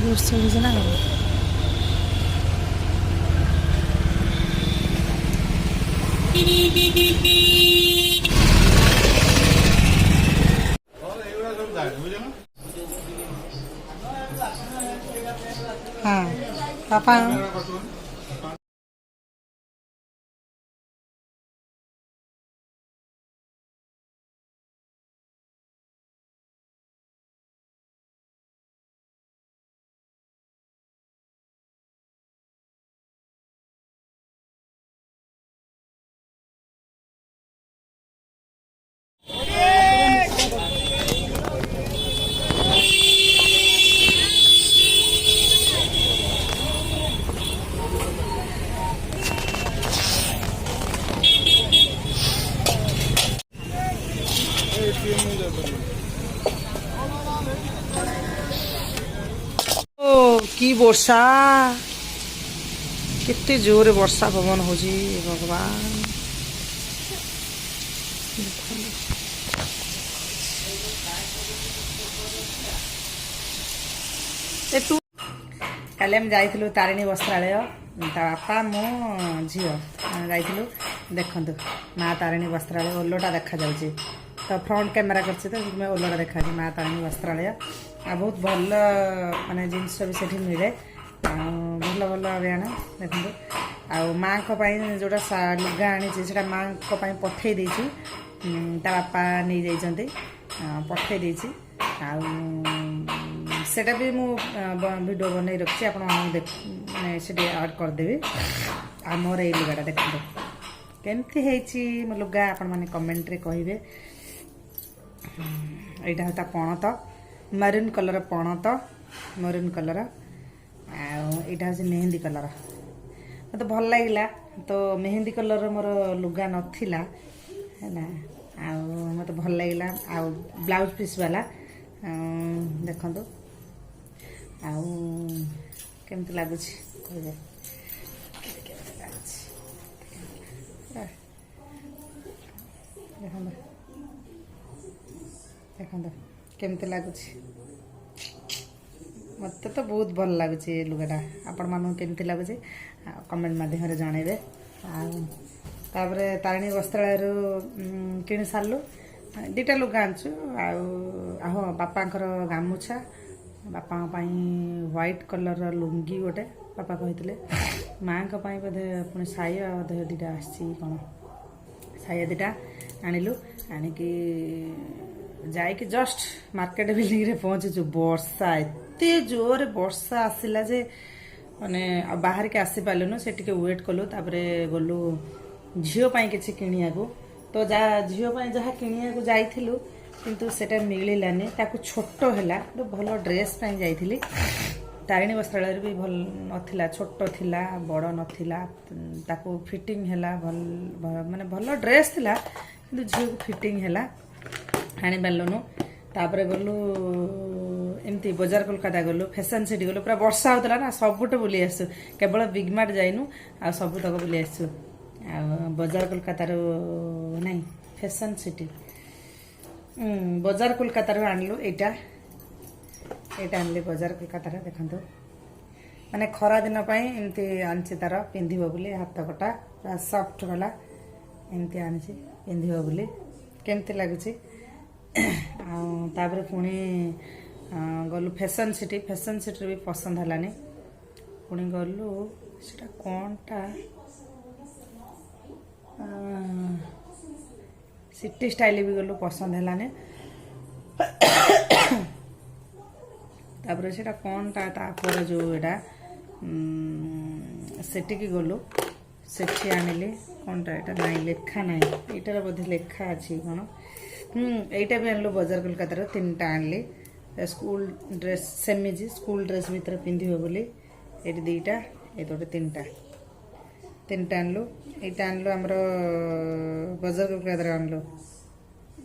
ବର୍ଷ ହେଇଛି ନା କଣ? हाँ पापा की वर्षा कितने जोर वर्षा पवन हो भगवान तू काली आम जाइलु तारिणी वस्त्रालय बापा मो झी जाइलु देखु माँ तारिणी वस्त्रालय ओलोटा देखा जाऊँगी तो फ्रंट कैमेरा कर ओलोटा देखा माँ तारिणी वस्त्रालय आ बहुत भल माने जिनस भी से मिले भल भल आना देखो आ माँ को जोटा लुगा आनी से माँ को पठे देती बापा नहीं जाइए पठे देती सेटा भी मु वीडियो बन रखी आप माने ऐड करदेवी आ मोर ये लुगाटा देखो केमती मो लुगा आपण मैंने कमेंट रे कहिबे यहाँ होता पणत मरून कलर पणत मरून कलर आईटा हूँ मेहंदी कलर मत भल लगे तो मेहंदी कलर मोर लुगा नाला है मत भल लगे आ ब्लाउज पीस वाला देखु आमती लगुच देखो केमती लगुच मत तो बहुत भल लगुच लुगाटा आपण मानू केमती लगुच कमेंट माध्यम जनइबे तापरे तारिणी वस्त्रालय किणी सारू दुटा लुगा आनचु आह बापांकर गामुछा बापा व्हाइट कलर लुंगी गोटे बापा कहते माँ बोधे पुणी साया बोधे दुटा आसी कौन साया दुटा आणिलु आणिकी जाइक जस्ट मार्केट बिल्डिंग रे पहुँचु वर्षा एते जोर वर्षा आसला जे माने बाहर के आसी पालुनु से टिके वेट कलु तापरे गलु झियो पाई किछि किनिया को तो जा झियो पाई जहा किनिया को जाइथिलु किंतु सेटा मिलिलानी ताकू छोटो हैला तो भलो ड्रेस पाई जाइथिली तारिणी वस्त्रालय भी भल नथिला छोटो थिला बड़ नथिला ताकू फिटिंग हैला भल माने भलो ड्रेस थिला किंतु झियो को फिटिंग हैला आनी पार्लुनु तापरे गलु एमती बजार कोलकाता गलु फैशन सिटी गलु पूरा वर्षा होता ना सबुटे बुली आसु केवल बिग मार्ट जाइनु आ सब तक बुली आसु आ बजार कोलकाता नहीं फैशन सिटी बजार कोलकाता आणलु एटा आनली बजार कोलकाता देखंतु माने खरा दिन पाई एमती आनछि तार पिंधिबो बुली हाथ कटा पूरा सॉफ्ट वाला एमती आनछि पिंधिबो बुली केमती लागुछि तापर पुणी गलु फैशन सिटी भी पसंद हलानी पुणी गलु सेटा कोनटा सिटी स्टाइल भी गलु पसंद हलानी तापर सेटा कोनटा तापर जो एटा सेटी की गलु सेठी आनिली कोनटा एटा नहीं लेखा नहीं एटार बोधे लेखा अछि कोन एटा भी आनलो बजार कोलकाता तीन टा आनली स्कूल ड्रेस सेमिजी स्कूल ड्रेस भीतर पिंधिबो बोली एटी दुईटा ए गोटे तीनटा आनलो एटा आनलो हमरो बजार कोलकाता आनलो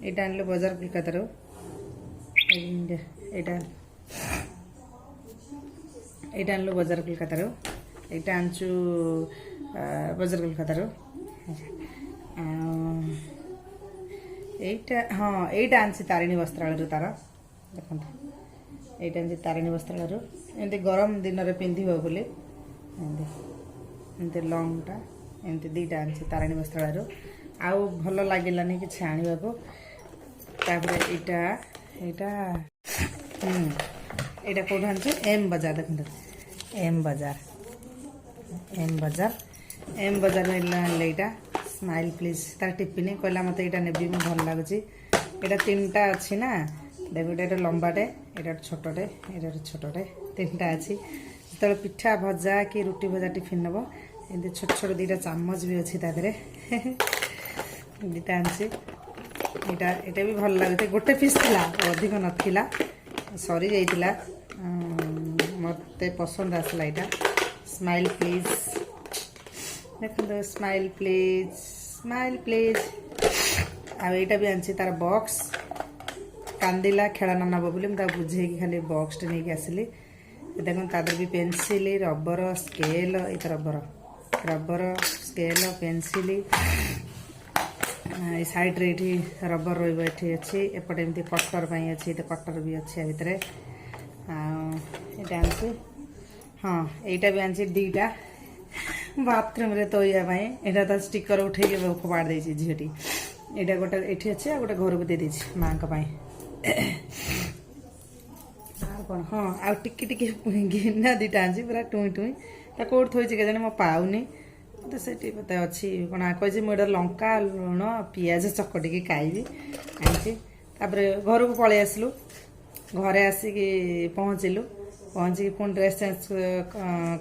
एटा आनलो बजार कोलकाता एटा आनलो बजार कोलकाता एटा आनचु बजार कोलकाता एटा हाँ एटा आनसी तारिणी वस्त्रालय तार देखो ଏଇଟା ଏମିତି ତାରିଣୀ ବସ୍ତ୍ରାଳୟରୁ ଏମିତି ଗରମ ଦିନରେ ପିନ୍ଧିବ ବୋଲି ଏମିତି ଏମିତି ଲଙ୍ଗଟା ଏମିତି ଦୁଇଟା ଆଣିଛି ତାରିଣୀ ବସ୍ତ୍ରାଳୟରୁ। ଆଉ ଭଲ ଲାଗିଲାନି କିଛି ଆଣିବାକୁ। ତାପରେ ଏଇଟା ଏଇଟା ଏଇଟା କେଉଁଠୁ ଆଣିଛି ଏମ୍ ବଜାର। ଦେଖନ୍ତୁ ଏମ୍ ବଜାର ଆଣିଲେ ଏଇଟା ସ୍ମାଇଲ୍ ପ୍ଲିଜ୍ ତାର ଟିଫିନି କହିଲା ମୋତେ ଏଇଟା ନେବି ମୁଁ ଭଲ ଲାଗୁଛି। ଏଇଟା ତିନିଟା ଅଛି ନା ଦେଖ ଏଇଟା ଲମ୍ବାଟେ ଏଇଟା ଛୋଟଟେ ଏଇଟା ଛୋଟଟେ ତିନିଟା ଅଛି। ଯେତେବେଳେ ପିଠା ଭଜା କି ରୁଟି ଭଜା ଟିଫିନ୍ ନେବ ଏମିତି ଛୋଟ ଛୋଟ ଦୁଇଟା ଚାମଚ ବି ଅଛି ତା ଦେହରେ ଦୁଇଟା ଆଣିଛି। ଏଇଟା ବି ଭଲ ଲାଗୁଛି। ଗୋଟେ ପିସ୍ ଥିଲା ଅଧିକ ନଥିଲା ସରିଯାଇଥିଲା ମୋତେ ପସନ୍ଦ ଆସିଲା ଏଇଟା ସ୍ମାଇଲ୍ ପ୍ଲିଜ୍। ଦେଖନ୍ତୁ ସ୍ମାଇଲ୍ ପ୍ଲିଜ୍। ଆଉ ଏଇଟା ବି ଆଣିଛି ତାର ବକ୍ସ କାନ୍ଦିଲା ଖେଳନା ନେବ ବୋଲି ମୁଁ ତାକୁ ବୁଝେଇକି ଖାଲି ବକ୍ସଟେ ନେଇକି ଆସିଲି। ଦେଖନ୍ତୁ ତା ଦେହରେ ବି ପେନ୍ସିଲ୍ ରବର ସ୍କେଲ୍ ଏଇଟା ରବର ସ୍କେଲ୍ ପେନ୍ସିଲ୍ এই ସାଇଡ଼୍ରେ ଏଇଠି ରବର ରହିବ ଏଠି ଅଛି। ଏପଟେ ଏମିତି କଟର ପାଇଁ ଅଛି ଏଠି କଟର ବି ଅଛି ଆ ଭିତରେ। ଆଉ ଏଇଟା ଆଣିଛି ହଁ ଏଇଟା ବି ଆଣିଛି ଦୁଇଟା ବାଥରୁମ୍ରେ ତୋଇବା ପାଇଁ। ଏଇଟା ତା ଷ୍ଟିକର ଉଠେଇକି ଫୋପାଡ଼ି ଦେଇଛି ଝିଅଟି। ଏଇଟା ଗୋଟେ ଏଠି ଅଛି ଆଉ ଗୋଟେ ଘରକୁ ଦେଇଦେଇଛି ମାଙ୍କ ପାଇଁ। ଆଉ କ'ଣ ହଁ ଆଉ ଟିକେ ଗିନା ଦୁଇଟା ଆଣିଛି ପୁରା ଟୁଇଁ ତା କେଉଁଠି ଥୋଇଛି କେଜାଣି ମୁଁ ପାଉନି। ତ ସେଠି ବୋଧେ ଅଛି କ'ଣ କହିଛି ମୁଁ ଏଇଟା ଲଙ୍କା ଲୁଣ ପିଆଜ ଚକଟିକି ଖାଇବି ଆଣିଛି। ତାପରେ ଘରକୁ ପଳେଇ ଆସିଲୁ। ଘରେ ଆସିକି ପହଞ୍ଚିକି ପୁଣି ଡ୍ରେସ୍ ଚେଞ୍ଜ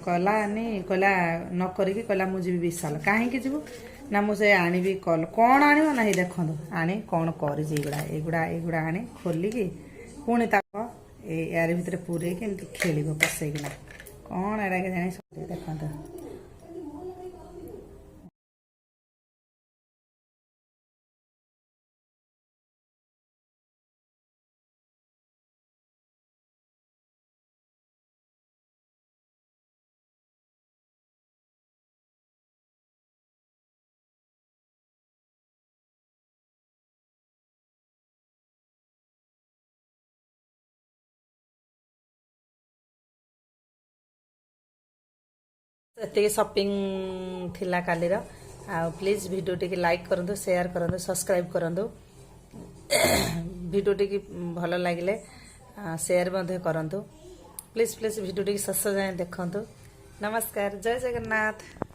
କଲାନି କହିଲା ନ କରିକି କହିଲା ମୁଁ ଯିବି ବିଶାଲ। କାହିଁକି ଯିବୁ ନା ମୁଁ ସେ ଆଣିବି କ'ଣ ଆଣିବ ନାହିଁ ଦେଖନ୍ତୁ ଆଣି କ'ଣ କରିଛି ଏଇଗୁଡ଼ା ଆଣି ଖୋଲିକି ପୁଣି ତାକୁ ୟାରି ଭିତରେ ପୁରେଇକି ଏମିତି ଖେଳିବ ପଶେଇକିନା କ'ଣ ଏଇଟା କେଜାଣି ଦେଖନ୍ତୁ। ଏତିକି ସପିଂ ଥିଲା କାଲିର। ଆଉ ପ୍ଲିଜ୍ ଭିଡ଼ିଓ ଟିକେ ଲାଇକ୍ କରନ୍ତୁ ସେୟାର କରନ୍ତୁ ସବସ୍କ୍ରାଇବ୍ କରନ୍ତୁ। ଭିଡ଼ିଓ ଟିକେ ଭଲ ଲାଗିଲେ ସେୟାର ମଧ୍ୟ କରନ୍ତୁ। ପ୍ଲିଜ୍ ଭିଡ଼ିଓ ଟିକେ ଶେଷ ଯାଏଁ ଦେଖନ୍ତୁ। ନମସ୍କାର ଜୟ ଜଗନ୍ନାଥ।